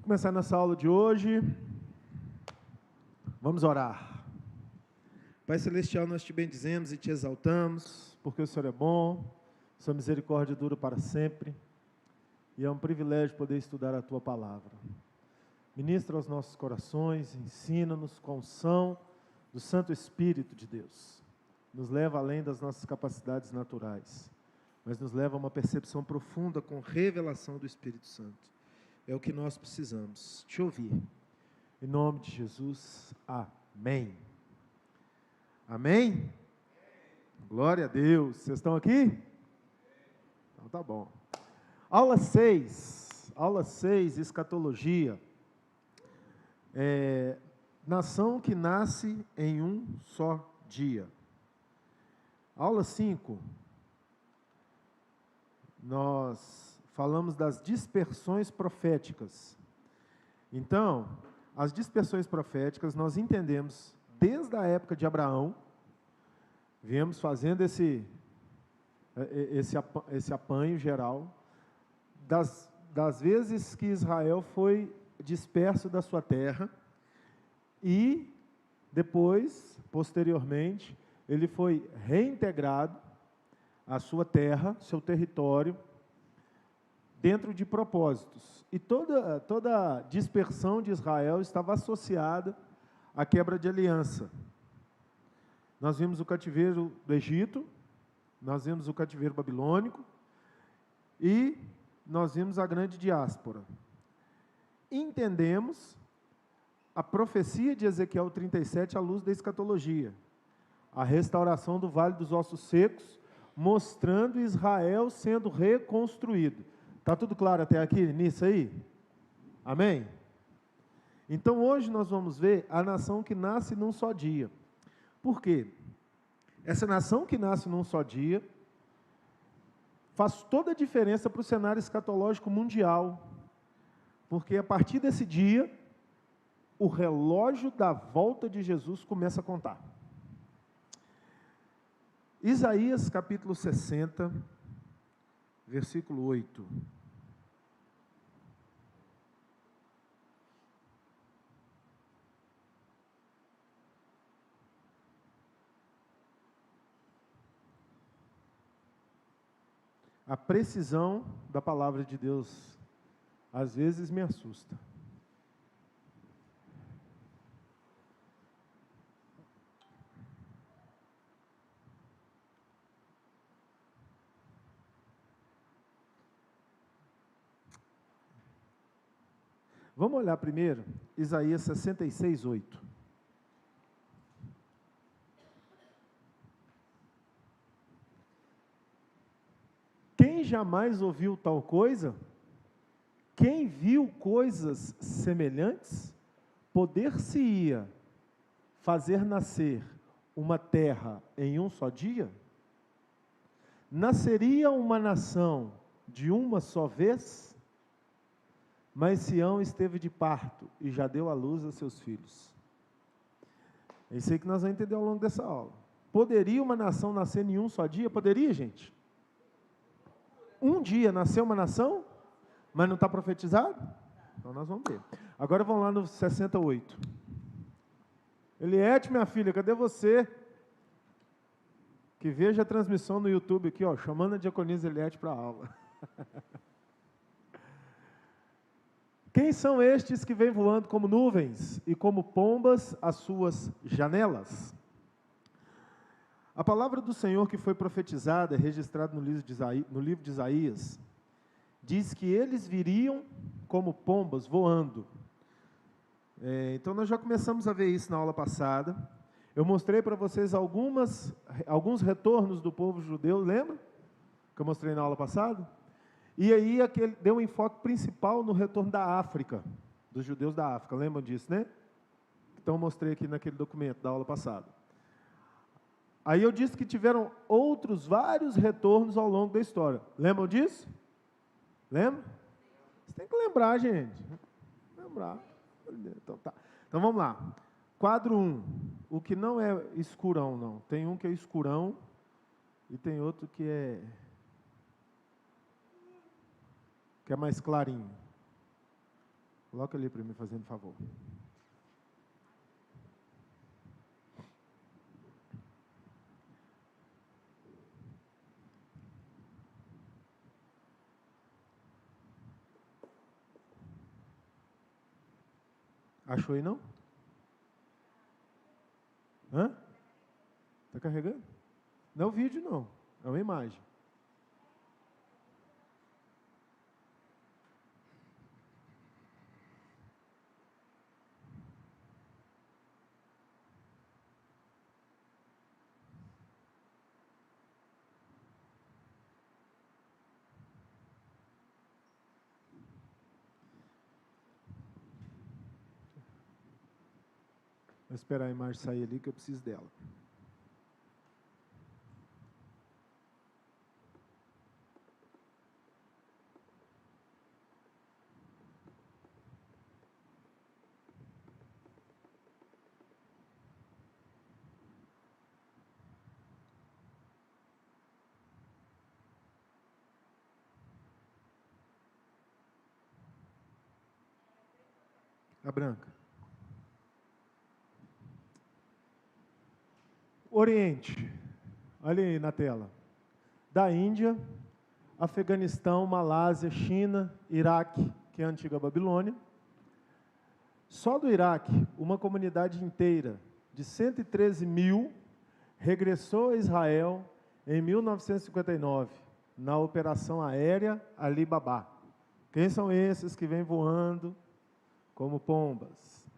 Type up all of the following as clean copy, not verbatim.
Começar nossa aula de hoje. Vamos orar. Pai Celestial, nós te bendizemos e te exaltamos, porque o Senhor é bom, sua misericórdia dura para sempre, e é um privilégio poder estudar a tua palavra. Ministra aos nossos corações, ensina-nos com unção do Santo Espírito de Deus. Nos leva além das nossas capacidades naturais, mas nos leva a uma percepção profunda com revelação do Espírito Santo. É o que nós precisamos, te ouvir. Em nome de Jesus, amém. Amém? Glória a Deus. Vocês estão aqui? Então tá bom. Aula 6, escatologia. Nação que nasce em um só dia. Aula 5, nós falamos das dispersões proféticas. Então, as dispersões proféticas nós entendemos desde a época de Abraão, viemos fazendo esse apanho geral, das vezes que Israel foi disperso da sua terra, e depois, posteriormente, ele foi reintegrado à sua terra, seu território, dentro de propósitos. E toda dispersão de Israel estava associada à quebra de aliança. Nós vimos o cativeiro do Egito, nós vimos o cativeiro babilônico, e nós vimos a grande diáspora. Entendemos a profecia de Ezequiel 37 à luz da escatologia, a restauração do Vale dos Ossos Secos, mostrando Israel sendo reconstruído. Está tudo claro até aqui, nisso aí? Amém? Então, hoje nós vamos ver a nação que nasce num só dia. Por quê? Essa nação que nasce num só dia faz toda a diferença para o cenário escatológico mundial. Porque a partir desse dia, o relógio da volta de Jesus começa a contar. Isaías capítulo 60, versículo 8. A precisão da palavra de Deus, às vezes, me assusta. Vamos olhar primeiro, Isaías 66, 8. Quem jamais ouviu tal coisa? Quem viu coisas semelhantes? Poder-se-ia fazer nascer uma terra em um só dia? Nasceria uma nação de uma só vez? Mas Sião esteve de parto e já deu à luz a seus filhos. É isso aí que nós vamos entender ao longo dessa aula. Poderia uma nação nascer em um só dia? Poderia, gente? Um dia nasceu uma nação, mas não está profetizado? Então nós vamos ver. Agora vamos lá no 68. Eliette, minha filha, cadê você? Que veja a transmissão no YouTube aqui, ó, chamando a diaconisa Eliette para a aula. Quem são estes que vêm voando como nuvens e como pombas às suas janelas? A palavra do Senhor que foi profetizada, registrada no livro de Isaías, diz que eles viriam como pombas voando. Então nós já começamos a ver isso na aula passada. Eu mostrei para vocês alguns retornos do povo judeu, lembra? Que eu mostrei na aula passada? E aí deu um enfoque principal no retorno da África, dos judeus da África, lembram disso, né? Então eu mostrei aqui naquele documento da aula passada. Aí eu disse que tiveram outros vários retornos ao longo da história. Lembram disso? Lembra? Você tem que lembrar, gente. Lembrar. Então tá. Então vamos lá. Quadro 1. O que não é escurão, não. Tem um que é escurão e tem outro que é mais clarinho. Coloca ali para mim, fazendo favor. Achou aí, não? Hã? Está carregando? Não é o vídeo, não. É uma imagem. Vou esperar a imagem sair ali, que eu preciso dela. A branca. Oriente. Olha aí na tela. Da Índia, Afeganistão, Malásia, China, Iraque, que é a antiga Babilônia. Só do Iraque, uma comunidade inteira de 113 mil regressou a Israel em 1959, na Operação Aérea Ali Babá. Quem são esses que vêm voando como pombas?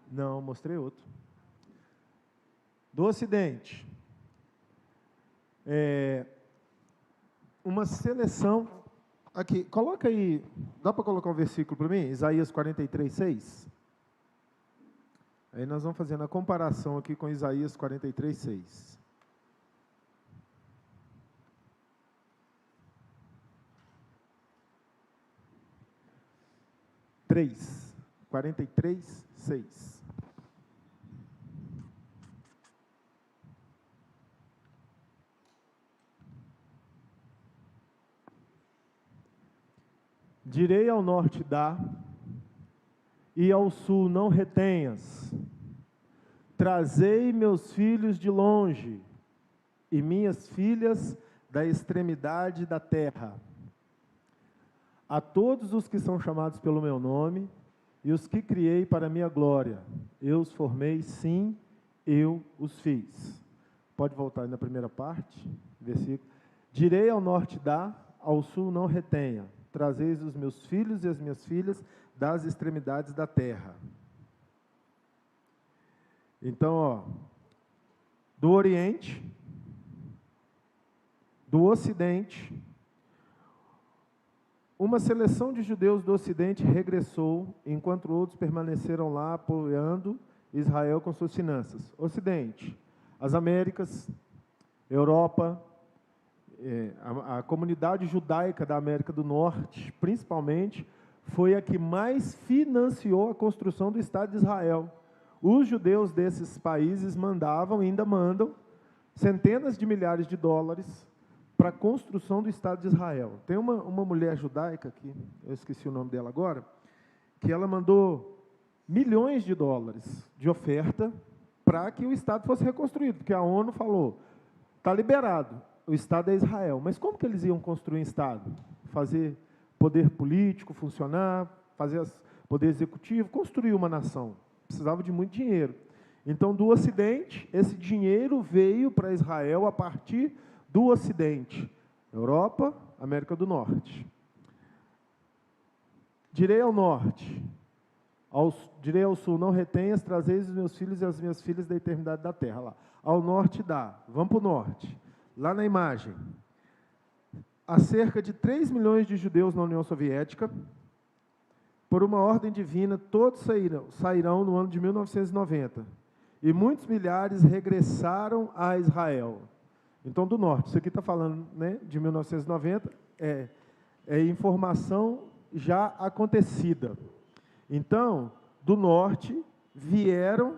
Não, mostrei outro. Do Ocidente, uma seleção, aqui, coloca aí, dá para colocar um versículo para mim? Isaías 43, 6. Aí nós vamos fazendo a comparação aqui com Isaías 43, 6. Três, 43, 6. Direi ao norte dá, e ao sul não retenhas. Trazei meus filhos de longe, e minhas filhas da extremidade da terra. A todos os que são chamados pelo meu nome, e os que criei para a minha glória, eu os formei, sim, eu os fiz. Pode voltar aí na primeira parte, versículo. Direi ao norte dá, ao sul não retenha. Trazeis os meus filhos e as minhas filhas das extremidades da terra. Então, ó, do Oriente, do Ocidente, uma seleção de judeus do Ocidente regressou, enquanto outros permaneceram lá apoiando Israel com suas finanças. Ocidente, as Américas, Europa, a comunidade judaica da América do Norte, principalmente, foi a que mais financiou a construção do Estado de Israel. Os judeus desses países mandavam, ainda mandam, centenas de milhares de dólares para a construção do Estado de Israel. Tem uma mulher judaica aqui, eu esqueci o nome dela agora, que ela mandou milhões de dólares de oferta para que o Estado fosse reconstruído, porque a ONU falou, está liberado, o Estado é Israel. Mas como que eles iam construir um Estado? Fazer poder político funcionar, fazer poder executivo, construir uma nação. Precisava de muito dinheiro. Então, do Ocidente, esse dinheiro veio para Israel a partir do Ocidente. Europa, América do Norte. Direi ao norte, direi ao sul, não retenhas, trazeis os meus filhos e as minhas filhas da eternidade da terra. Lá. Ao norte dá, vamos para o norte. Lá na imagem, há cerca de 3 milhões de judeus na União Soviética. Por uma ordem divina, todos sairão no ano de 1990. E muitos milhares regressaram a Israel. Então, do norte, isso aqui está falando, né, de 1990, é informação já acontecida. Então, do norte, vieram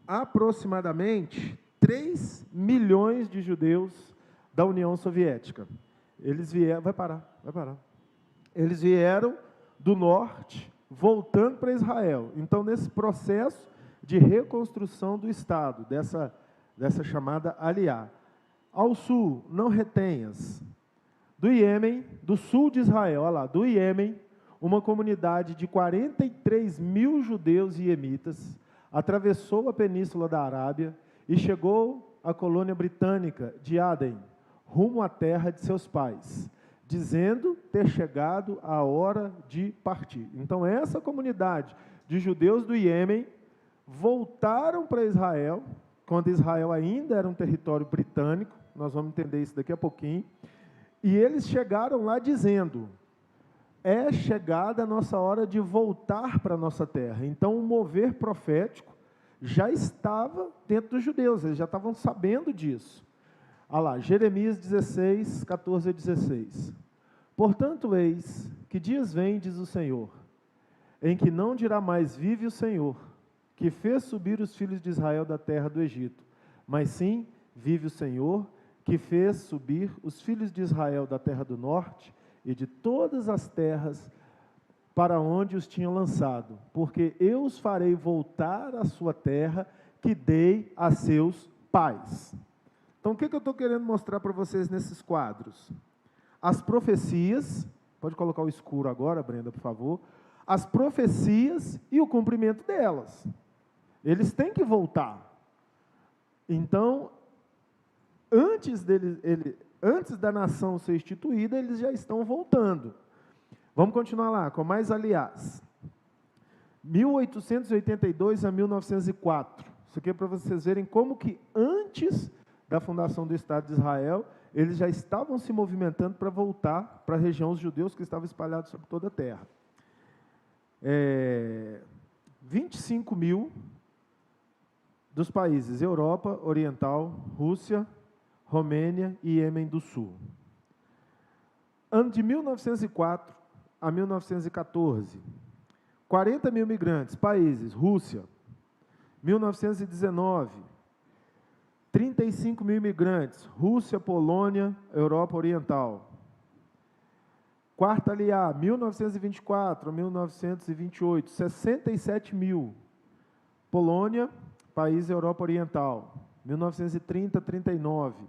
aproximadamente 3 milhões de judeus da União Soviética. Eles vieram, vai parar. Eles vieram do norte, voltando para Israel. Então, nesse processo de reconstrução do Estado, dessa chamada aliá. Ao sul, não retenhas. Do Iêmen, do sul de Israel, olha lá, do Iêmen, uma comunidade de 43 mil judeus iemitas atravessou a península da Arábia e chegou à colônia britânica de Aden, rumo à terra de seus pais, dizendo ter chegado a hora de partir. Então, essa comunidade de judeus do Iêmen voltaram para Israel, quando Israel ainda era um território britânico, nós vamos entender isso daqui a pouquinho, e eles chegaram lá dizendo: é chegada a nossa hora de voltar para a nossa terra. Então, o mover profético já estava dentro dos judeus, eles já estavam sabendo disso. Olha lá, Jeremias 16, 14 a 16. Portanto, eis que dias vêm, diz o Senhor, em que não dirá mais: vive o Senhor, que fez subir os filhos de Israel da terra do Egito, mas sim, vive o Senhor, que fez subir os filhos de Israel da terra do norte e de todas as terras para onde os tinham lançado, porque eu os farei voltar à sua terra, que dei a seus pais. Então, o que eu estou querendo mostrar para vocês nesses quadros? As profecias, pode colocar o escuro agora, Brenda, por favor. As profecias e o cumprimento delas. Eles têm que voltar. Então, antes da nação ser instituída, eles já estão voltando. Vamos continuar lá, com mais aliás. 1882 a 1904. Isso aqui é para vocês verem como que antes da fundação do Estado de Israel, eles já estavam se movimentando para voltar para a região dos judeus que estavam espalhados sobre toda a terra. 25 mil dos países Europa Oriental, Rússia, Romênia e Iêmen do Sul. Ano de 1904 a 1914, 40 mil migrantes, países, Rússia. 1919, 35 mil imigrantes, Rússia, Polônia, Europa Oriental. Quarta aliá, 1924 a 1928, 67 mil, Polônia, país Europa Oriental. 1930 a 39,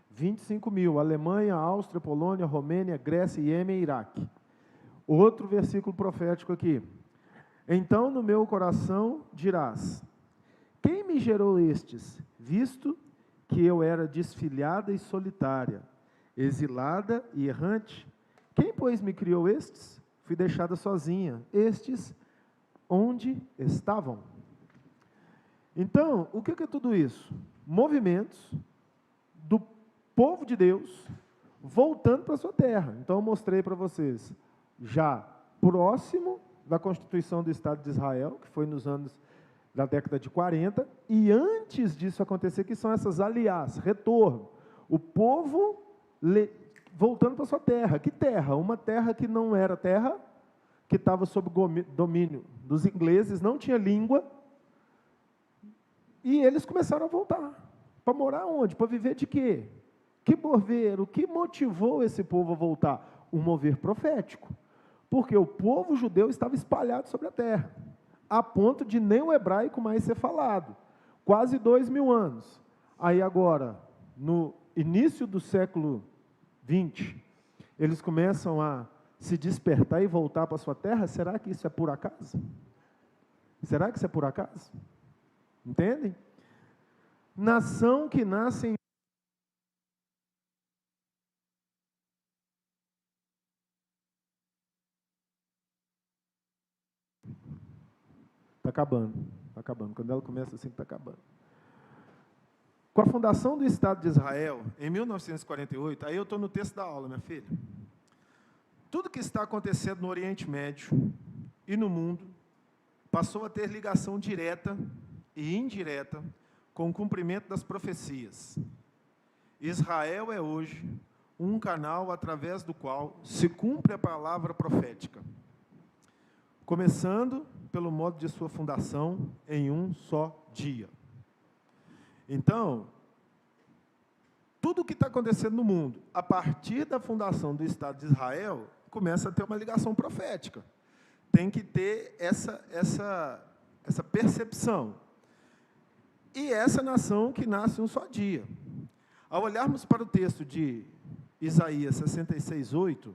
25 mil, Alemanha, Áustria, Polônia, Romênia, Grécia, Iêmen e Iraque. Outro versículo profético aqui. Então no meu coração dirás: quem me gerou estes, visto que eu era desfilhada e solitária, exilada e errante? Quem, pois, me criou estes? Fui deixada sozinha. Estes, onde estavam? Então, o que é tudo isso? Movimentos do povo de Deus voltando para a sua terra. Então, eu mostrei para vocês, já próximo da constituição do Estado de Israel, que foi nos anos da década de 40, e antes disso acontecer, que são essas aliás, retorno. O povo voltando para a sua terra. Que terra? Uma terra que não era terra, que estava sob domínio dos ingleses, não tinha língua, e eles começaram a voltar. Para morar onde? Para viver de quê? Que mover? O que motivou esse povo a voltar? Um mover profético. Porque o povo judeu estava espalhado sobre a terra, a ponto de nem o hebraico mais ser falado. Quase 2000 anos. Aí agora, no início do século 20, eles começam a se despertar e voltar para a sua terra. Será que isso é por acaso? Será que isso é por acaso? Entendem? Nação que nasce em... Está acabando, está acabando. Quando ela começa assim, está acabando. Com a fundação do Estado de Israel, em 1948, aí eu estou no texto da aula, minha filha. Tudo que está acontecendo no Oriente Médio e no mundo passou a ter ligação direta e indireta com o cumprimento das profecias. Israel é hoje um canal através do qual se cumpre a palavra profética, começando pelo modo de sua fundação em um só dia. Então, tudo o que está acontecendo no mundo, a partir da fundação do Estado de Israel, começa a ter uma ligação profética. tem que ter essa percepção. E essa nação que nasce um só dia. Ao olharmos para o texto de Isaías 66:8,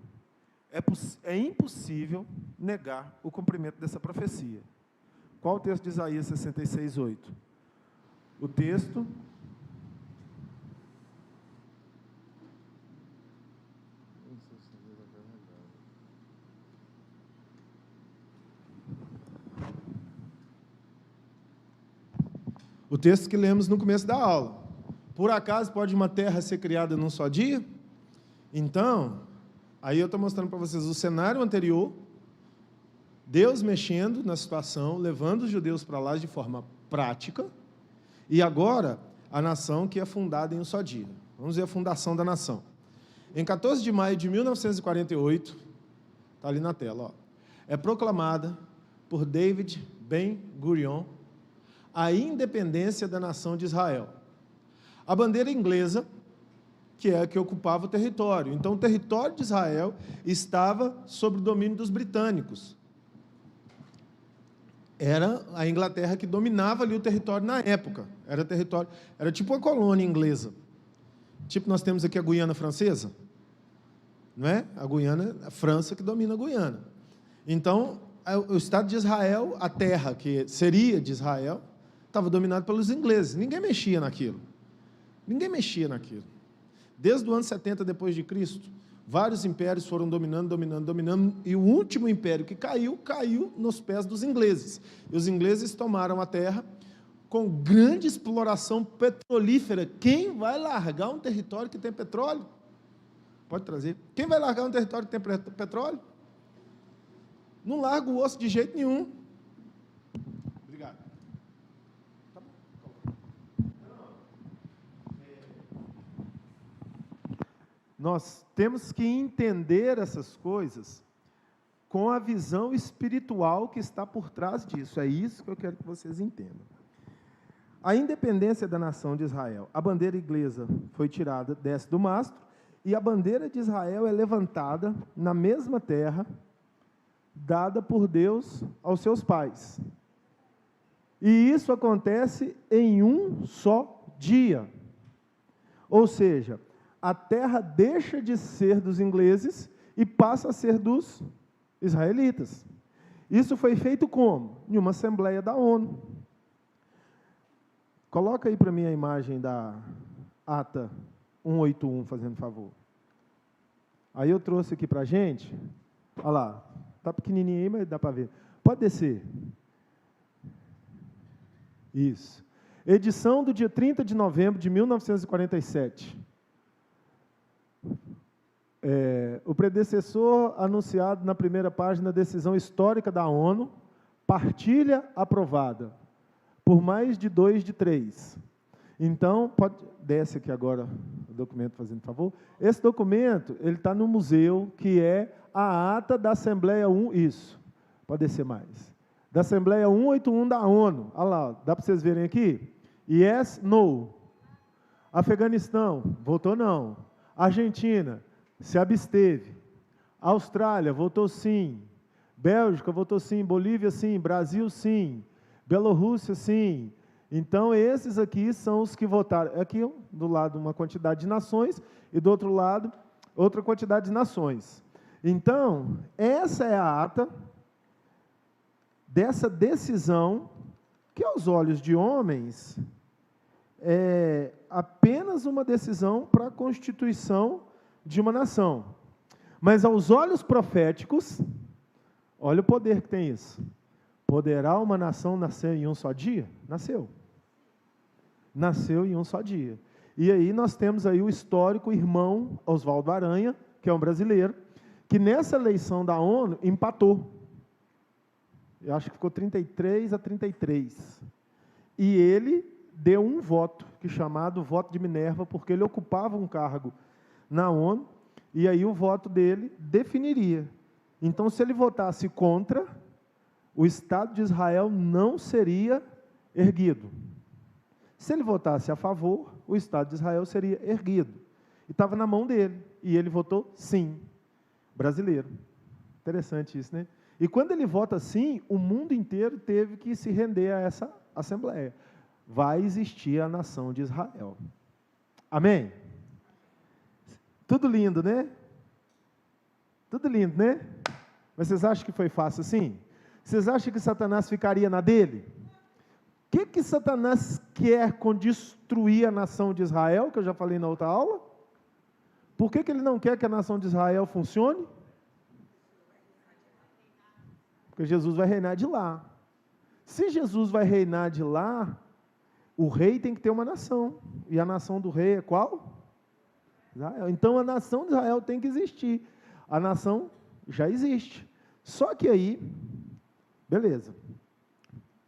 é impossível negar o cumprimento dessa profecia. Qual o texto de Isaías 66:8? O texto... O texto que lemos no começo da aula. Por acaso pode uma terra ser criada num só dia? Então, aí eu estou mostrando para vocês o cenário anterior, Deus mexendo na situação, levando os judeus para lá de forma prática, e agora a nação que é fundada em um só dia. Vamos ver a fundação da nação. Em 14 de maio de 1948, está ali na tela, ó, é proclamada por David Ben-Gurion a independência da nação de Israel. A bandeira inglesa, que é a que ocupava o território. Então, o território de Israel estava sob o domínio dos britânicos. Era a Inglaterra que dominava ali o território na época. Era tipo uma colônia inglesa. Tipo, nós temos aqui a Guiana Francesa, não é? A Guiana, a França que domina a Guiana. Então, o Estado de Israel, a terra que seria de Israel, estava dominado pelos ingleses. Ninguém mexia naquilo. Ninguém mexia naquilo. Desde o ano 70 depois de Cristo, vários impérios foram dominando, e o último império que caiu nos pés dos ingleses. E os ingleses tomaram a terra com grande exploração petrolífera. Quem vai largar um território que tem petróleo? Pode trazer. Quem vai largar um território que tem petróleo? Não larga o osso de jeito nenhum. Obrigado. Tá bom. Nós temos que entender essas coisas com a visão espiritual que está por trás disso. É isso que eu quero que vocês entendam. A independência da nação de Israel. A bandeira inglesa foi tirada, desce do mastro, e a bandeira de Israel é levantada na mesma terra dada por Deus aos seus pais. E isso acontece em um só dia. Ou seja, a terra deixa de ser dos ingleses e passa a ser dos israelitas. Isso foi feito como? Em uma assembleia da ONU. Coloca aí para mim a imagem da ata 181, fazendo favor. Aí eu trouxe aqui para a gente, olha lá, está pequenininho aí, mas dá para ver. Pode descer. Isso. Edição do dia 30 de novembro de 1947. O predecessor anunciado na primeira página, decisão histórica da ONU, partilha aprovada, por mais de 2 de 3. Então, desce aqui agora o documento, fazendo favor. Esse documento, ele está no museu, que é a ata da Assembleia 1, isso, pode descer mais, da Assembleia 181 da ONU, olha lá, dá para vocês verem aqui? Yes, no. Afeganistão, votou não. Argentina, se absteve. Austrália, votou sim. Bélgica, votou sim. Bolívia, sim. Brasil, sim. Bielorrússia, sim. Então, esses aqui são os que votaram. Aqui, do lado, uma quantidade de nações, e do outro lado, outra quantidade de nações. Então, essa é a ata dessa decisão, que aos olhos de homens é apenas uma decisão para a constituição de uma nação. Mas aos olhos proféticos, olha o poder que tem isso. Poderá uma nação nascer em um só dia? Nasceu. Nasceu em um só dia. E aí nós temos aí o histórico irmão Oswaldo Aranha, que é um brasileiro, que nessa eleição da ONU empatou. Eu acho que ficou 33 a 33. E ele deu um voto, que é chamado voto de Minerva, porque ele ocupava um cargo na ONU, e aí o voto dele definiria. Então, se ele votasse contra, o Estado de Israel não seria erguido. Se ele votasse a favor, o Estado de Israel seria erguido. E estava na mão dele, e ele votou sim, brasileiro. Interessante isso, né? E quando ele vota sim, o mundo inteiro teve que se render a essa assembleia. Vai existir a nação de Israel. Amém? Tudo lindo, né? Tudo lindo, né? Mas vocês acham que foi fácil assim? Vocês acham que Satanás ficaria na dele? O que Satanás quer com destruir a nação de Israel, que eu já falei na outra aula? Por que ele não quer que a nação de Israel funcione? Porque Jesus vai reinar de lá. Se Jesus vai reinar de lá, o rei tem que ter uma nação. E a nação do rei é qual? Israel. Então a nação de Israel tem que existir. A nação já existe. Só que aí, beleza,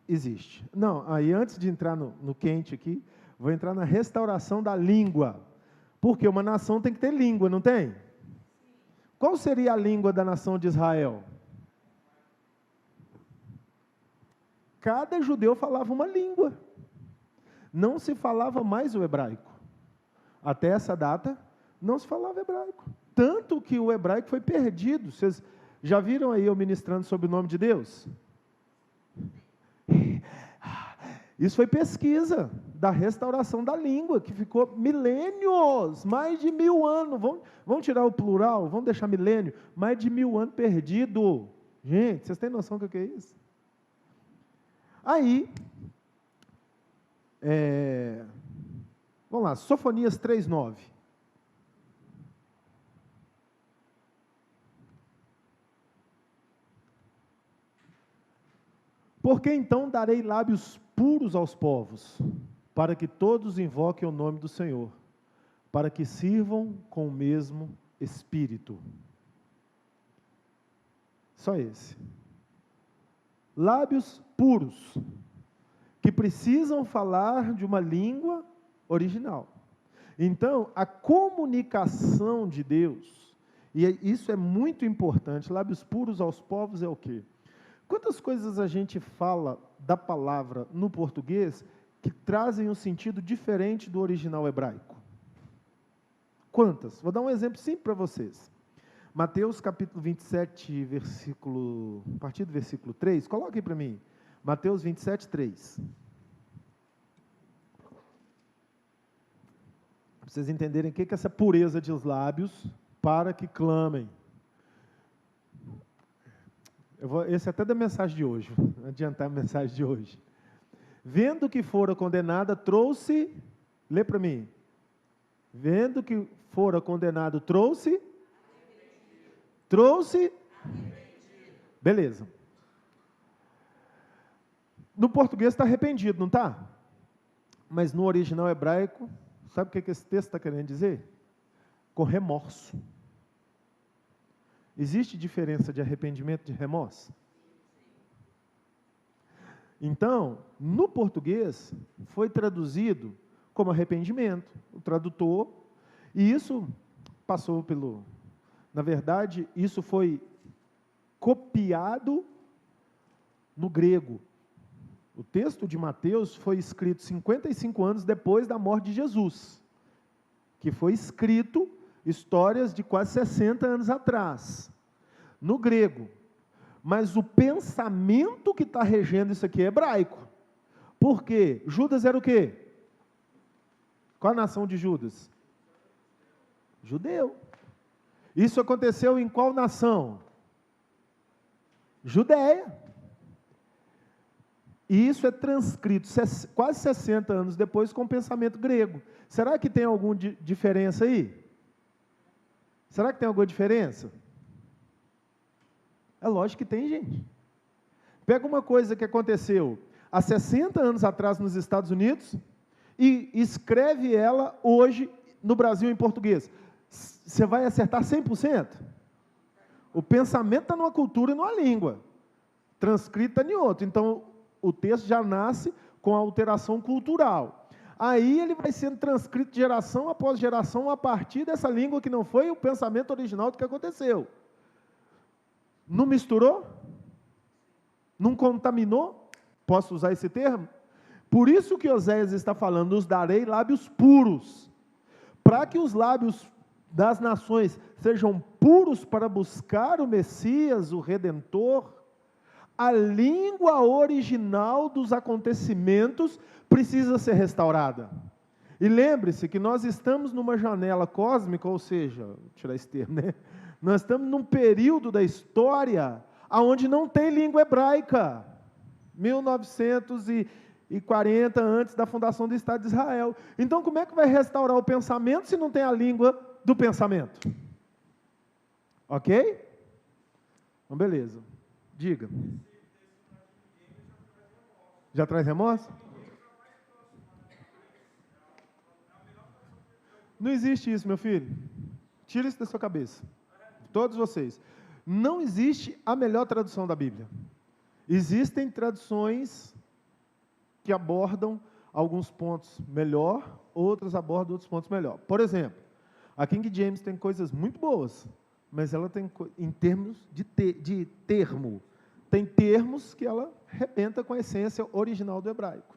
existe. Não, aí antes de entrar no quente aqui, vou entrar na restauração da língua. Porque uma nação tem que ter língua, não tem? Qual seria a língua da nação de Israel? Cada judeu falava uma língua. Não se falava mais o hebraico. Até essa data, não se falava hebraico. Tanto que o hebraico foi perdido. Vocês já viram aí eu ministrando sobre o nome de Deus? Isso foi pesquisa da restauração da língua, que ficou milênios, mais de 1000 anos. Vamos tirar o plural, vamos deixar milênio. Mais de 1000 anos perdido. Gente, vocês têm noção do que é isso? Aí, vamos lá, Sofonias 3:9. Porque então darei lábios puros aos povos, para que todos invoquem o nome do Senhor, para que sirvam com o mesmo espírito. Só esse. Lábios puros, que precisam falar de uma língua original. Então, a comunicação de Deus, e isso é muito importante, lábios puros aos povos é o quê? Quantas coisas a gente fala da palavra no português que trazem um sentido diferente do original hebraico? Quantas? Vou dar um exemplo simples para vocês. Mateus capítulo 27, a partir do versículo 3, coloque aí para mim. Mateus 27, 3. Para vocês entenderem o que é essa pureza de os lábios, para que clamem. Esse é até da mensagem de hoje, vou adiantar a mensagem de hoje. Vendo que fora condenada, trouxe, lê para mim. Vendo que fora condenado, trouxe, beleza. No português está arrependido, não está? Mas no original hebraico, sabe o que esse texto está querendo dizer? Com remorso. Existe diferença de arrependimento e de remorso? Então, no português, foi traduzido como arrependimento, o tradutor, e isso passou pelo... Na verdade, isso foi copiado no grego. O texto de Mateus foi escrito 55 anos depois da morte de Jesus, que foi escrito histórias de quase 60 anos atrás, no grego. Mas o pensamento que está regendo isso aqui é hebraico. Por quê? Judas era o quê? Qual a nação de Judas? Judeu. Isso aconteceu em qual nação? Judéia. E isso é transcrito quase 60 anos depois com o pensamento grego. Será que tem alguma diferença aí? Será que tem alguma diferença? É lógico que tem, gente. Pega uma coisa que aconteceu há 60 anos atrás nos Estados Unidos e escreve ela hoje no Brasil em português. Você vai acertar 100%? O pensamento está numa cultura e numa língua. Transcrita em outro. Então, o texto já nasce com a alteração cultural. Aí ele vai sendo transcrito de geração após geração a partir dessa língua que não foi o pensamento original do que aconteceu. Não misturou? Não contaminou? Posso usar esse termo? Por isso que Oséias está falando, nos darei lábios puros, para que os lábios das nações sejam puros para buscar o Messias, o Redentor, a língua original dos acontecimentos precisa ser restaurada. E lembre-se que nós estamos numa janela cósmica, ou seja, vou tirar esse termo, né? Nós estamos num período da história onde não tem língua hebraica. 1940, antes da fundação do Estado de Israel. Então, como é que vai restaurar o pensamento se não tem a língua do pensamento? Ok? Então, beleza. Diga. Já traz remorso? Não existe isso, meu filho. Tira isso da sua cabeça. Todos vocês. Não existe a melhor tradução da Bíblia. Existem traduções que abordam alguns pontos melhor, outras abordam outros pontos melhor. Por exemplo, a King James tem coisas muito boas, mas ela tem, em termos de termo, tem termos que ela arrebenta com a essência original do hebraico.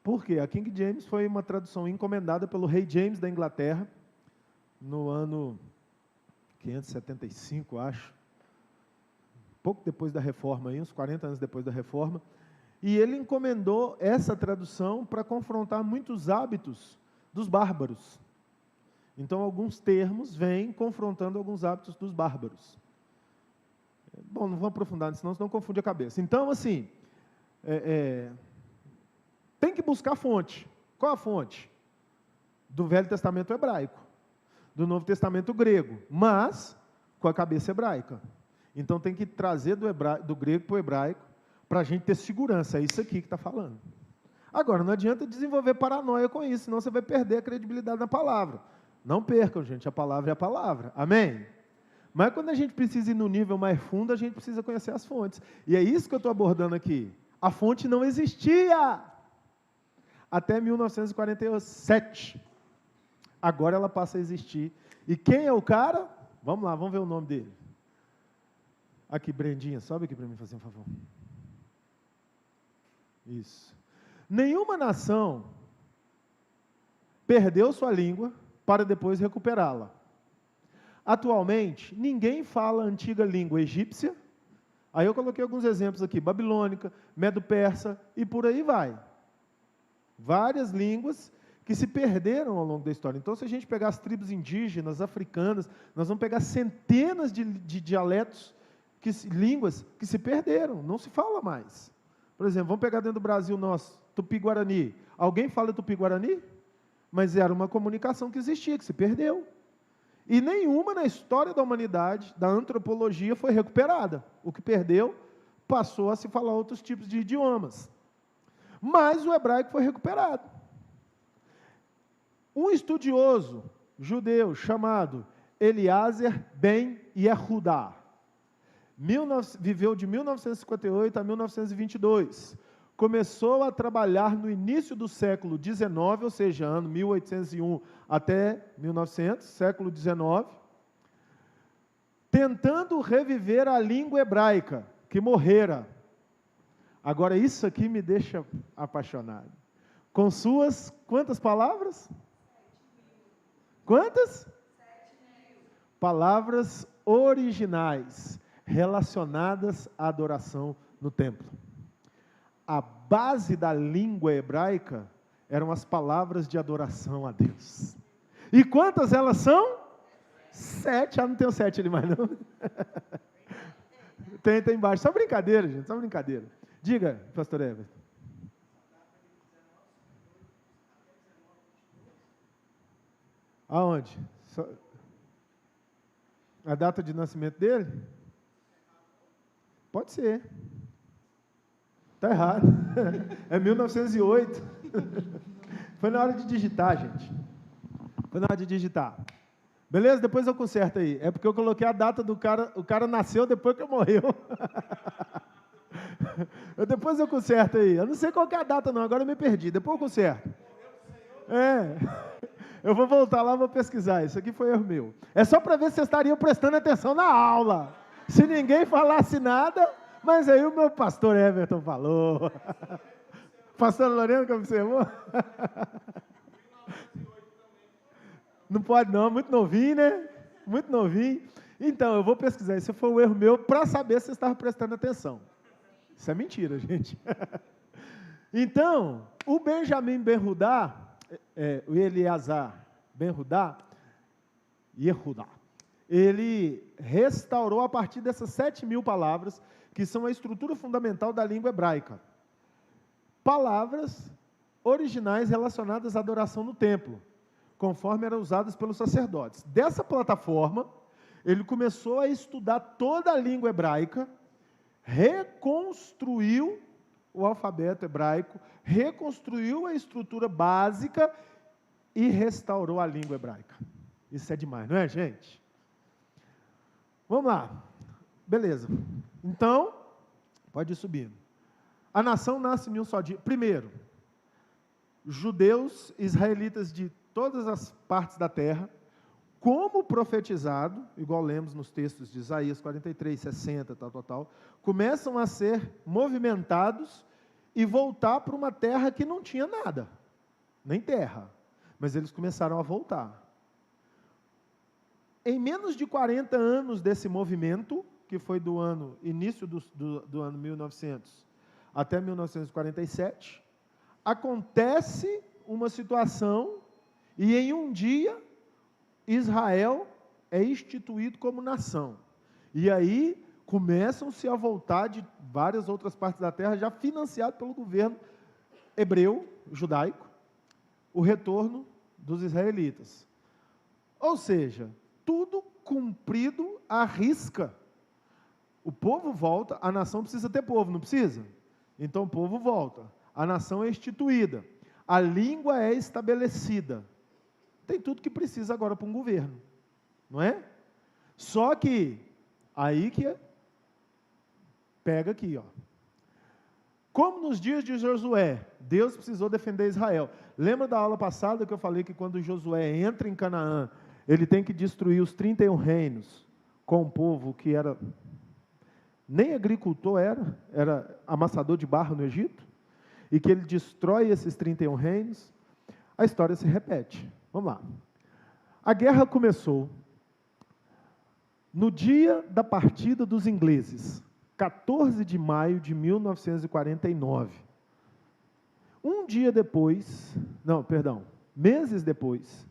Por quê? A King James foi uma tradução encomendada pelo rei James da Inglaterra, no ano 575, acho, pouco depois da Reforma, uns 40 anos depois da Reforma, e ele encomendou essa tradução para confrontar muitos hábitos dos bárbaros. Então, alguns termos vêm confrontando alguns hábitos dos bárbaros. Bom, não vou aprofundar nisso, senão confunde a cabeça. Então, assim, tem que buscar a fonte. Qual a fonte? Do Velho Testamento hebraico, do Novo Testamento grego, mas com a cabeça hebraica. Então, tem que trazer do grego para o hebraico, para a gente ter segurança. É isso aqui que está falando. Agora, não adianta desenvolver paranoia com isso, senão você vai perder a credibilidade na palavra. Não percam, gente, a palavra é a palavra. Amém? Mas quando a gente precisa ir no nível mais fundo, a gente precisa conhecer as fontes. E é isso que eu estou abordando aqui. A fonte não existia até 1947. Agora ela passa a existir. E quem é o cara? Vamos lá, vamos ver o nome dele. Aqui, Brendinha, sobe aqui para mim fazer um favor. Isso. Nenhuma nação perdeu sua língua para depois recuperá-la. Atualmente, ninguém fala a antiga língua egípcia. Aí eu coloquei alguns exemplos aqui, babilônica, medo-persa e por aí vai. Várias línguas que se perderam ao longo da história. Então, se a gente pegar as tribos indígenas, africanas, nós vamos pegar centenas de dialetos, línguas que se perderam, não se fala mais. Por exemplo, vamos pegar dentro do Brasil nosso, Tupi-Guarani. Alguém fala Tupi-Guarani? Mas era uma comunicação que existia, que se perdeu. E nenhuma na história da humanidade, da antropologia, foi recuperada. O que perdeu, passou a se falar outros tipos de idiomas. Mas o hebraico foi recuperado. Um estudioso judeu chamado Eliezer ben Yehudá, viveu de 1958 a 1922. Começou a trabalhar no início do século XIX, ou seja, ano 1801 até 1900, século XIX, tentando reviver a língua hebraica, que morrera. Agora, isso aqui me deixa apaixonado. Com suas, quantas palavras? Quantas? 7.000. Palavras originais, relacionadas à adoração no templo. A base da língua hebraica eram as palavras de adoração a Deus. E quantas elas são? 7. Ah, não tenho 7 ali mais não. Tem embaixo. Só brincadeira, gente, só brincadeira. Diga, pastor Everton. Aonde? A data de nascimento dele? Pode ser. Está errado. É 1908. Foi na hora de digitar, gente. Foi na hora de digitar. Beleza? Depois eu conserto aí. É porque eu coloquei a data do cara. O cara nasceu depois que eu morreu. Depois eu conserto aí. Eu não sei qual que é a data não. Agora eu me perdi. Depois eu conserto. Eu vou voltar lá e vou pesquisar. Isso aqui foi erro meu. É só para ver se vocês estariam prestando atenção na aula. Se ninguém falasse nada... Mas aí o meu pastor Everton falou. Pastor Lorena que observou? Não pode não, muito novinho, né? Muito novinho. Então, eu vou pesquisar. Esse foi um erro meu para saber se você estava prestando atenção. Isso é mentira, gente. Então, o Benjamim Ben-Hudá, o Eleazar Ben-Hudá, Yehudá, ele restaurou a partir dessas 7.000 palavras, que são a estrutura fundamental da língua hebraica. Palavras originais relacionadas à adoração no templo, conforme eram usadas pelos sacerdotes. Dessa plataforma, ele começou a estudar toda a língua hebraica, reconstruiu o alfabeto hebraico, reconstruiu a estrutura básica e restaurou a língua hebraica. Isso é demais, não é, gente? Vamos lá. Beleza. Então, pode ir subindo. A nação nasce em um só dia. Primeiro, judeus, israelitas de todas as partes da terra, como profetizado, igual lemos nos textos de Isaías 43, 60, tal, começam a ser movimentados e voltar para uma terra que não tinha nada, nem terra, mas eles começaram a voltar. Em menos de 40 anos desse movimento, que foi do início do ano 1900 até 1947, acontece uma situação e em um dia Israel é instituído como nação. E aí começam-se a voltar de várias outras partes da terra, já financiado pelo governo hebreu, judaico, o retorno dos israelitas. Ou seja, tudo cumprido à risca. O povo volta, a nação precisa ter povo, não precisa? Então o povo volta, a nação é instituída, a língua é estabelecida. Tem tudo que precisa agora para um governo, não é? Só que, aí que pega aqui, ó. Como nos dias de Josué, Deus precisou defender Israel. Lembra da aula passada que eu falei que quando Josué entra em Canaã, ele tem que destruir os 31 reinos com um povo que era, nem agricultor era amassador de barro no Egito, e que ele destrói esses 31 reinos, a história se repete. Vamos lá. A guerra começou no dia da partida dos ingleses, 14 de maio de 1949. Meses depois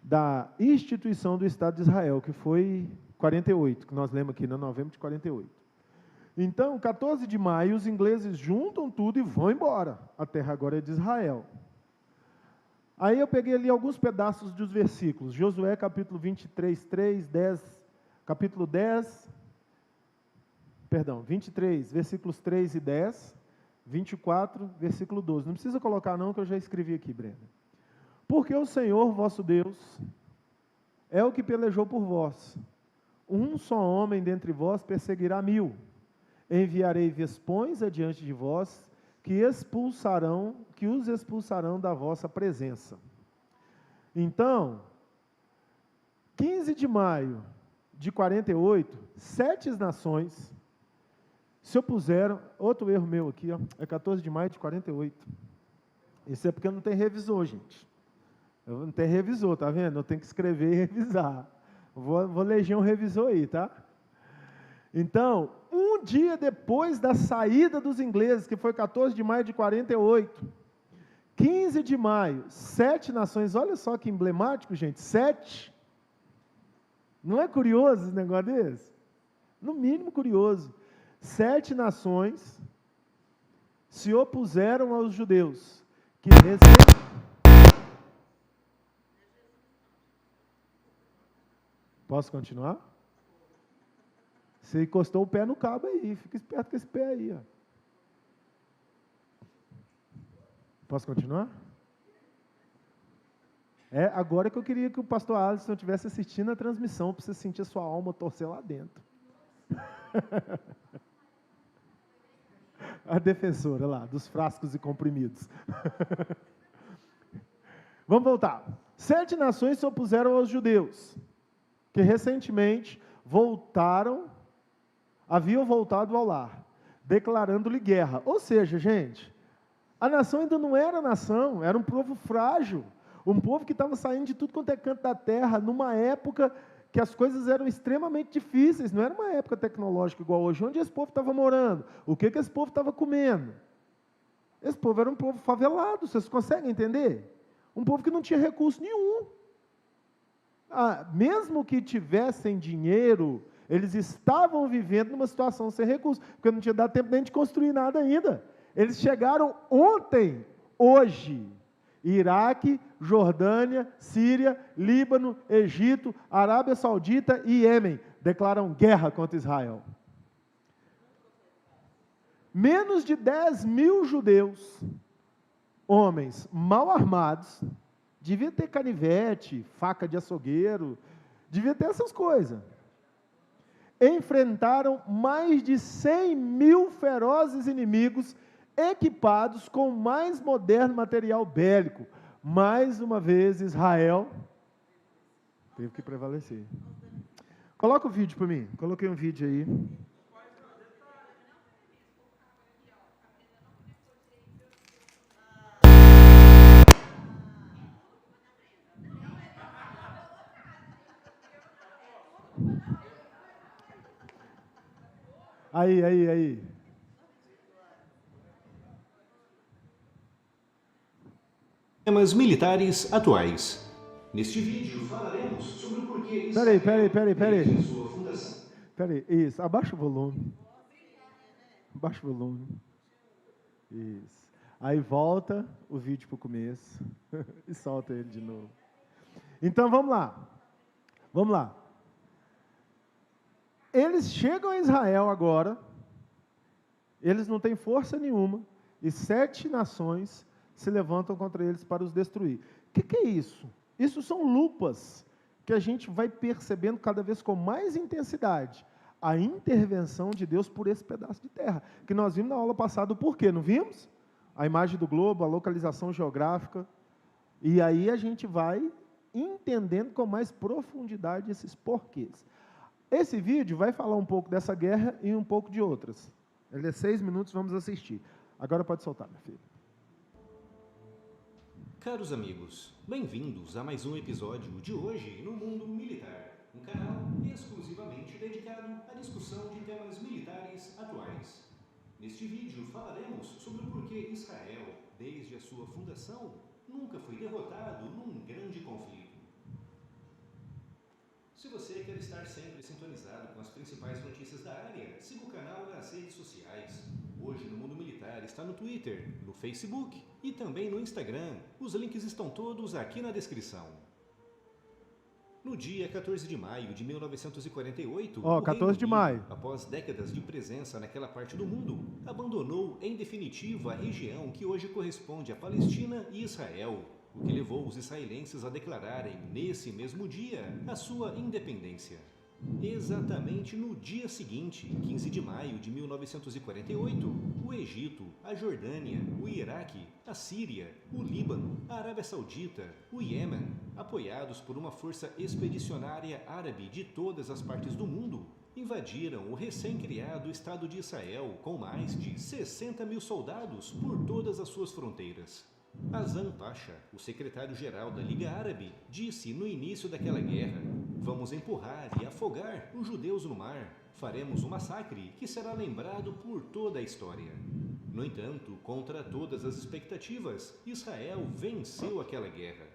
da instituição do Estado de Israel, que foi 48, que nós lemos aqui, no novembro de 48. Então, 14 de maio, os ingleses juntam tudo e vão embora. A terra agora é de Israel. Aí eu peguei ali alguns pedaços dos versículos. Josué, capítulo 23, 3, 10, capítulo 23, versículos 3 e 10, 24, versículo 12. Não precisa colocar não, que eu já escrevi aqui, Brenda. Porque o Senhor, vosso Deus, é o que pelejou por vós. Um só homem dentre vós perseguirá 1000. Enviarei vespões adiante de vós, que os expulsarão da vossa presença. Então, 15 de maio de 48, 7 nações se opuseram. Outro erro meu aqui, ó, é 14 de maio de 48. Isso é porque não tem revisor, gente. Eu não tenho revisor, tá vendo? Eu tenho que escrever e revisar. Vou eleger um revisor aí, tá? Então, um dia depois da saída dos ingleses, que foi 14 de maio de 48, 15 de maio, 7 nações, olha só que emblemático, gente, 7. Não é curioso esse negócio desse? No mínimo curioso. 7 nações se opuseram aos judeus, que Posso continuar? Você encostou o pé no cabo aí, fica esperto com esse pé aí. Ó. Posso continuar? Agora que eu queria que o pastor Alisson estivesse assistindo a transmissão, para você sentir a sua alma torcer lá dentro. A defensora lá, dos frascos e comprimidos. Vamos voltar. 7 nações se opuseram aos judeus, que recentemente haviam voltado ao lar, declarando-lhe guerra. Ou seja, gente, a nação ainda não era nação, era um povo frágil. Um povo que estava saindo de tudo quanto é canto da terra, numa época que as coisas eram extremamente difíceis, não era uma época tecnológica igual hoje. Onde esse povo estava morando? O que esse povo estava comendo? Esse povo era um povo favelado, vocês conseguem entender? Um povo que não tinha recurso nenhum. Mesmo que tivessem dinheiro, eles estavam vivendo numa situação sem recursos, porque não tinha dado tempo nem de construir nada ainda. Eles chegaram ontem, hoje. Iraque, Jordânia, Síria, Líbano, Egito, Arábia Saudita e Iêmen declaram guerra contra Israel. Menos de 10 mil judeus, homens mal armados, devia ter canivete, faca de açougueiro, devia ter essas coisas. Enfrentaram mais de 100 mil ferozes inimigos equipados com o mais moderno material bélico. Mais uma vez, Israel teve que prevalecer. Coloca o vídeo para mim. Coloquei um vídeo aí. Aí. Temas militares atuais. Neste vídeo falaremos sobre o porquê Israel Peraí. sua fundação. Peraí, isso, abaixa o volume. Isso. Aí volta o vídeo para o começo e solta ele de novo. Então vamos lá. Eles chegam a Israel agora, eles não têm força nenhuma, e 7 nações se levantam contra eles para os destruir. O que é isso? Isso são lupas que a gente vai percebendo cada vez com mais intensidade a intervenção de Deus por esse pedaço de terra, que nós vimos na aula passada o porquê, não vimos? A imagem do globo, a localização geográfica, e aí a gente vai entendendo com mais profundidade esses porquês. Esse vídeo vai falar um pouco dessa guerra e um pouco de outras. Ele é 6 minutos, vamos assistir. Agora pode soltar, minha filha. Caros amigos, bem-vindos a mais um episódio de Hoje no Mundo Militar, um canal exclusivamente dedicado à discussão de temas militares atuais. Neste vídeo falaremos sobre o porquê Israel, desde a sua fundação, nunca foi derrotado num grande conflito. Se você quer estar sempre sintonizado com as principais notícias da área, siga o canal nas redes sociais. Hoje no Mundo Militar está no Twitter, no Facebook e também no Instagram. Os links estão todos aqui na descrição. No dia 14 de maio de 1948, o 14 de Reino Unido, maio. após décadas de presença naquela parte do mundo, abandonou em definitivo a região que hoje corresponde a Palestina e Israel, o que levou os israelenses a declararem, nesse mesmo dia, a sua independência. Exatamente no dia seguinte, 15 de maio de 1948, o Egito, a Jordânia, o Iraque, a Síria, o Líbano, a Arábia Saudita, o Iêmen, apoiados por uma força expedicionária árabe de todas as partes do mundo, invadiram o recém-criado Estado de Israel com mais de 60 mil soldados por todas as suas fronteiras. Hassan Pasha, o secretário-geral da Liga Árabe, disse no início daquela guerra: "Vamos empurrar e afogar os judeus no mar. Faremos um massacre que será lembrado por toda a história." No entanto, contra todas as expectativas, Israel venceu aquela guerra.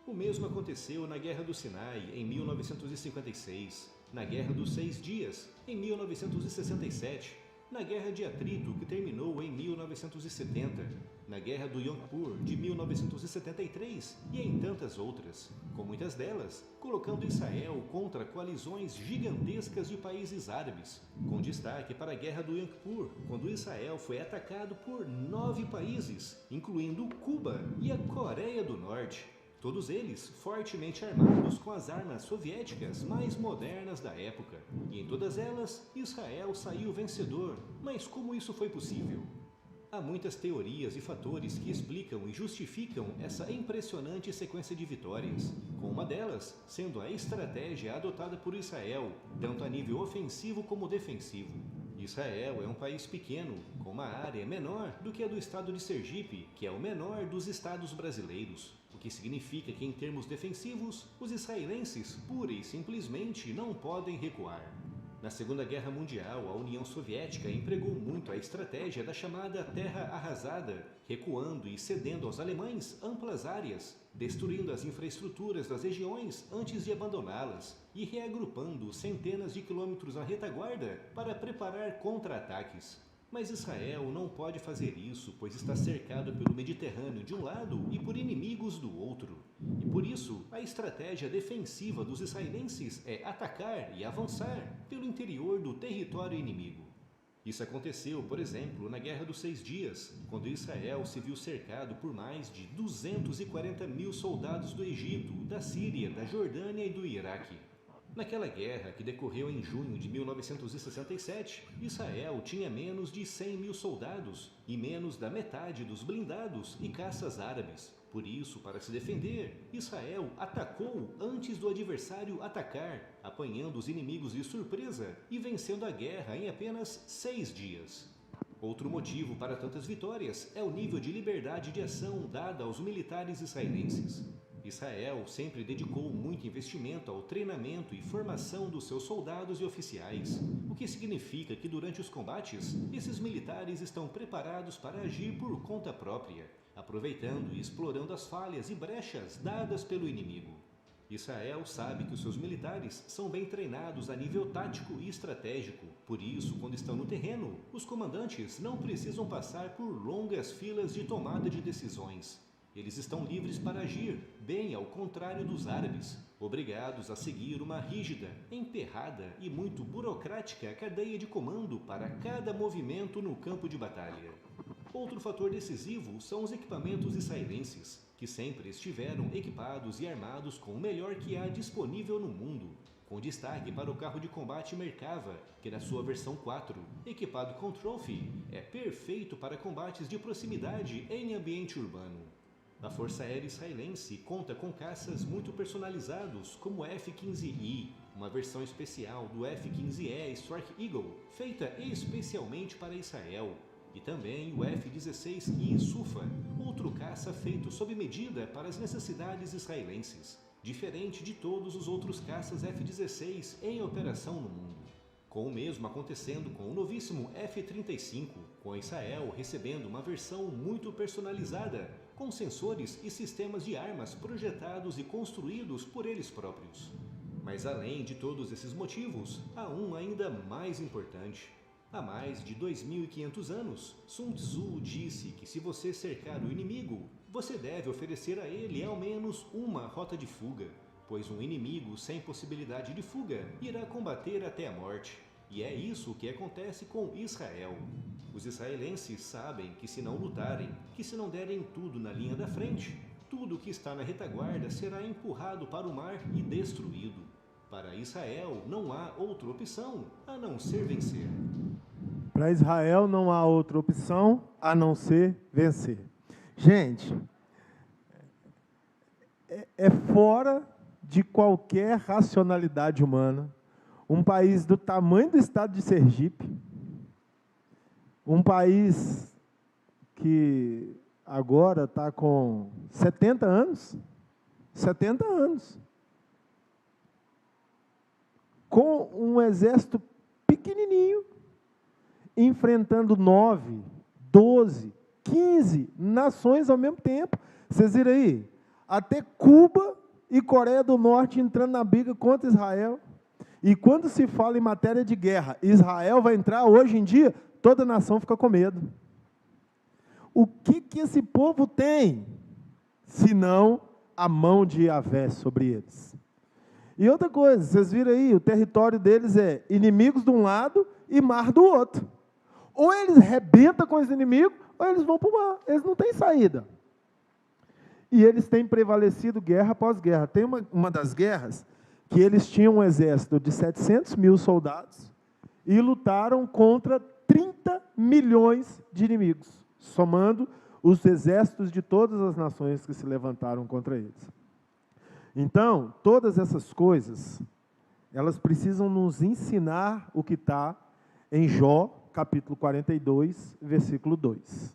O mesmo aconteceu na Guerra do Sinai, em 1956, na Guerra dos 6 Dias, em 1967, na Guerra de Atrito, que terminou em 1970, na Guerra do Yom Kippur, de 1973 e em tantas outras, com muitas delas colocando Israel contra coalizões gigantescas de países árabes, com destaque para a Guerra do Yom Kippur, quando Israel foi atacado por 9 países, incluindo Cuba e a Coreia do Norte, todos eles fortemente armados com as armas soviéticas mais modernas da época. E em todas elas, Israel saiu vencedor. Mas como isso foi possível? Há muitas teorias e fatores que explicam e justificam essa impressionante sequência de vitórias, com uma delas sendo a estratégia adotada por Israel, tanto a nível ofensivo como defensivo. Israel é um país pequeno, com uma área menor do que a do estado de Sergipe, que é o menor dos estados brasileiros, o que significa que, em termos defensivos, os israelenses pura e simplesmente não podem recuar. Na Segunda Guerra Mundial, a União Soviética empregou muito a estratégia da chamada terra arrasada, recuando e cedendo aos alemães amplas áreas, destruindo as infraestruturas das regiões antes de abandoná-las e reagrupando centenas de quilômetros na retaguarda para preparar contra-ataques. Mas Israel não pode fazer isso, pois está cercado pelo Mediterrâneo de um lado e por inimigos do outro. E por isso, a estratégia defensiva dos israelenses é atacar e avançar pelo interior do território inimigo. Isso aconteceu, por exemplo, na Guerra dos 6 Dias, quando Israel se viu cercado por mais de 240 mil soldados do Egito, da Síria, da Jordânia e do Iraque. Naquela guerra, que decorreu em junho de 1967, Israel tinha menos de 100 mil soldados e menos da metade dos blindados e caças árabes. Por isso, para se defender, Israel atacou antes do adversário atacar, apanhando os inimigos de surpresa e vencendo a guerra em apenas 6 dias. Outro motivo para tantas vitórias é o nível de liberdade de ação dada aos militares israelenses. Israel sempre dedicou muito investimento ao treinamento e formação dos seus soldados e oficiais, o que significa que durante os combates, esses militares estão preparados para agir por conta própria, aproveitando e explorando as falhas e brechas dadas pelo inimigo. Israel sabe que os seus militares são bem treinados a nível tático e estratégico, por isso, quando estão no terreno, os comandantes não precisam passar por longas filas de tomada de decisões. Eles estão livres para agir, bem ao contrário dos árabes, obrigados a seguir uma rígida, emperrada e muito burocrática cadeia de comando para cada movimento no campo de batalha. Outro fator decisivo são os equipamentos israelenses, que sempre estiveram equipados e armados com o melhor que há disponível no mundo, com destaque para o carro de combate Merkava, que na sua versão 4, equipado com Trophy, é perfeito para combates de proximidade em ambiente urbano. A Força Aérea Israelense conta com caças muito personalizados, como o F-15I, uma versão especial do F-15E Strike Eagle, feita especialmente para Israel, e também o F-16I Sufa, outro caça feito sob medida para as necessidades israelenses, diferente de todos os outros caças F-16 em operação no mundo. Com o mesmo acontecendo com o novíssimo F-35, com Israel recebendo uma versão muito personalizada, com sensores e sistemas de armas projetados e construídos por eles próprios. Mas além de todos esses motivos, há um ainda mais importante. Há mais de 2.500 anos, Sun Tzu disse que se você cercar o inimigo, você deve oferecer a ele ao menos uma rota de fuga, pois um inimigo sem possibilidade de fuga irá combater até a morte. E é isso que acontece com Israel. Os israelenses sabem que se não lutarem, que se não derem tudo na linha da frente, tudo que está na retaguarda será empurrado para o mar e destruído. Para Israel não há outra opção a não ser vencer. Para Israel não há outra opção a não ser vencer. Gente, é fora de qualquer racionalidade humana um país do tamanho do estado de Sergipe, um país que agora está com 70 anos, com um exército pequenininho, enfrentando 9, 12, 15 nações ao mesmo tempo. Vocês viram aí? Até Cuba e Coreia do Norte entrando na briga contra Israel. E quando se fala em matéria de guerra, Israel vai entrar, hoje em dia, toda nação fica com medo. O que esse povo tem, senão a mão de Yahvé sobre eles? E outra coisa, vocês viram aí, o território deles é inimigos de um lado e mar do outro. Ou eles rebentam com os inimigos, ou eles vão para o mar, eles não têm saída. E eles têm prevalecido guerra após guerra. Tem uma das guerras que eles tinham um exército de 700 mil soldados e lutaram contra 30 milhões de inimigos, somando os exércitos de todas as nações que se levantaram contra eles. Então, todas essas coisas, elas precisam nos ensinar o que está em Jó, capítulo 42, versículo 2.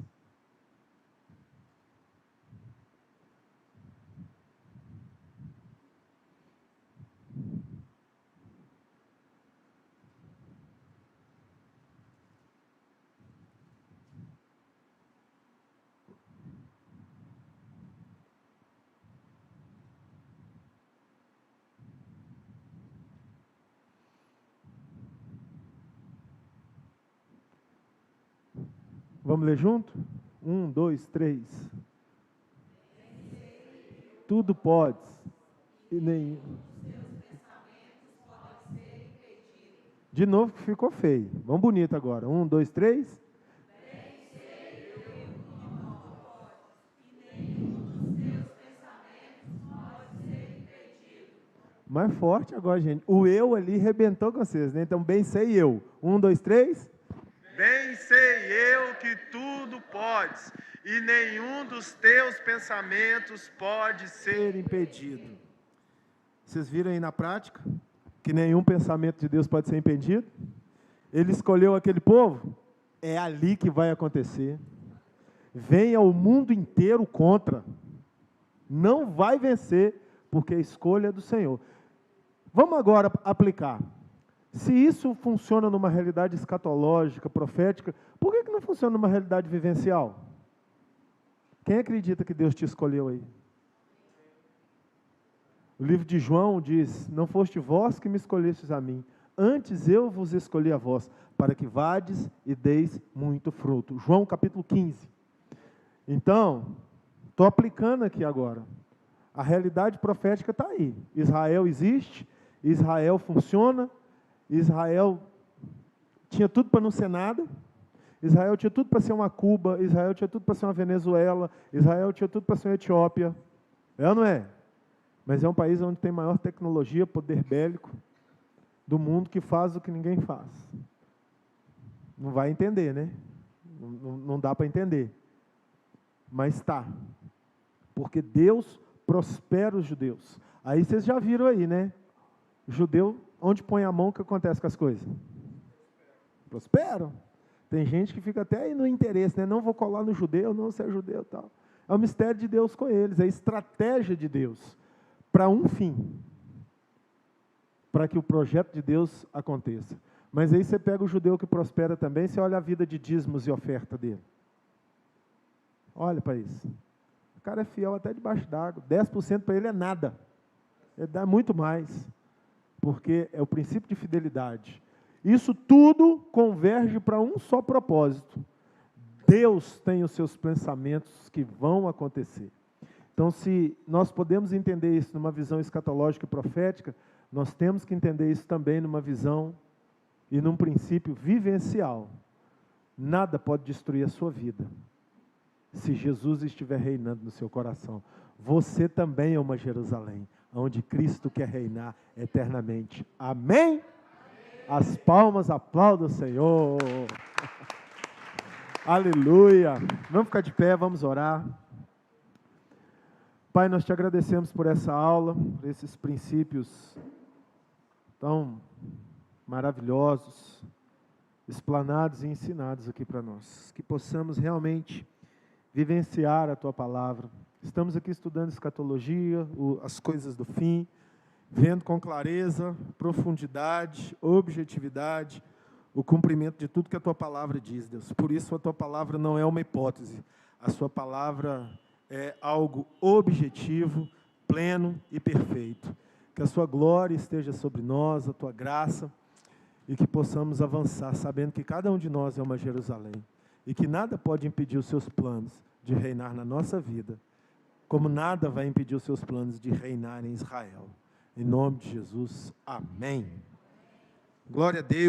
Vamos ler junto? 1, 2, 3. Tudo podes, e nem... De novo que ficou feio. Vamos bonito agora. 1, 2, 3. Mais forte agora, gente. O eu ali rebentou com vocês, né? Então, bem sei eu. 1, 2, 3. Bem sei eu que tudo podes, e nenhum dos teus pensamentos pode ser impedido. Vocês viram aí na prática que nenhum pensamento de Deus pode ser impedido? Ele escolheu aquele povo? É ali que vai acontecer. Venha o mundo inteiro contra. Não vai vencer, porque a escolha é do Senhor. Vamos agora aplicar. Se isso funciona numa realidade escatológica, profética, por que não funciona numa realidade vivencial? Quem acredita que Deus te escolheu aí? O livro de João diz: não foste vós que me escolhestes a mim, antes eu vos escolhi a vós, para que vades e deis muito fruto. João capítulo 15. Então, estou aplicando aqui agora. A realidade profética está aí. Israel existe, Israel funciona, Israel tinha tudo para não ser nada, Israel tinha tudo para ser uma Cuba, Israel tinha tudo para ser uma Venezuela, Israel tinha tudo para ser uma Etiópia. É ou não é? Mas é um país onde tem maior tecnologia, poder bélico do mundo, que faz o que ninguém faz. Não vai entender, né? Não dá para entender. Mas está. Porque Deus prospera os judeus. Aí vocês já viram aí, né? Judeu, onde põe a mão, o que acontece com as coisas? Prosperam. Tem gente que fica até aí no interesse, né? Não vou colar no judeu, não ser judeu e tal. É o mistério de Deus com eles, é a estratégia de Deus para um fim, para que o projeto de Deus aconteça. Mas aí você pega o judeu que prospera também, você olha a vida de dízimos e oferta dele. Olha para isso. O cara é fiel até debaixo d'água. 10% para ele é nada. Ele dá muito mais. Porque é o princípio de fidelidade. Isso tudo converge para um só propósito. Deus tem os seus pensamentos que vão acontecer. Então, se nós podemos entender isso numa visão escatológica e profética, nós temos que entender isso também numa visão e num princípio vivencial. Nada pode destruir a sua vida, se Jesus estiver reinando no seu coração. Você também é uma Jerusalém, onde Cristo quer reinar eternamente. Amém? As palmas aplaudam o Senhor. Aleluia. Vamos ficar de pé, vamos orar. Pai, nós te agradecemos por essa aula, por esses princípios tão maravilhosos, explanados e ensinados aqui para nós. Que possamos realmente vivenciar a tua palavra. Estamos aqui estudando escatologia, as coisas do fim, vendo com clareza, profundidade, objetividade, o cumprimento de tudo que a tua palavra diz, Deus. Por isso a tua palavra não é uma hipótese, a sua palavra é algo objetivo, pleno e perfeito. Que a sua glória esteja sobre nós, a tua graça, e que possamos avançar, sabendo que cada um de nós é uma Jerusalém, e que nada pode impedir os seus planos de reinar na nossa vida, como nada vai impedir os seus planos de reinar em Israel. Em nome de Jesus, amém. Glória a Deus.